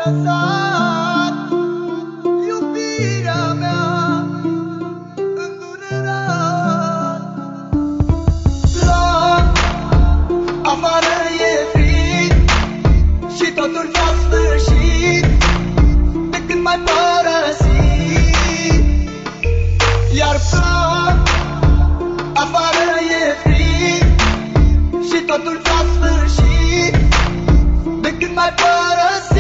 lăsat iubirea mea îndurerat. La afară e frig și totul s-a sfârșit de când m-ai părăsit. Iar plâng, afară e frig și totul s-a sfârșit de când m-ai părăsit.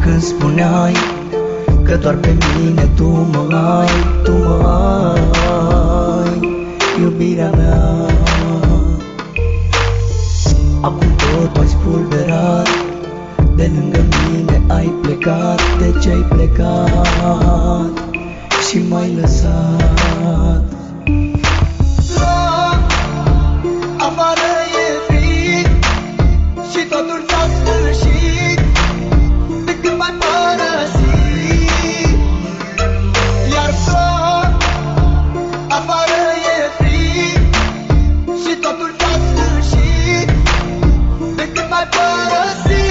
Când spuneai că doar pe mine tu mă ai, tu mă ai, iubirea mea. Acum tot ai spulberat, de lângă mine ai plecat. De ce ai plecat și m-ai lăsat? Afară e frig și totul s-a sfârșit de când m-ai părăsit. Iar plâng, afară e frig și totul s-a sfârșit de când m-ai părăsit.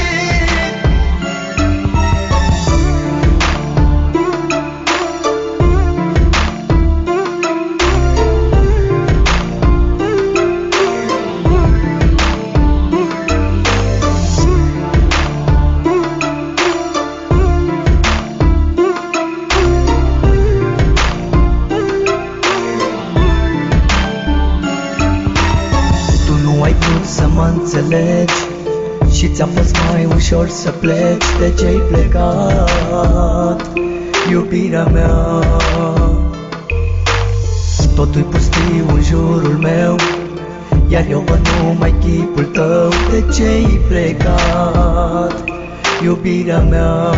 Ai vrut să mă înțelegi și ți-a fost mai ușor să pleci. De ce ai plecat, iubirea mea? Totul-i pustiu în jurul meu, iar eu văd numai chipul tău. De ce ai plecat, iubirea mea?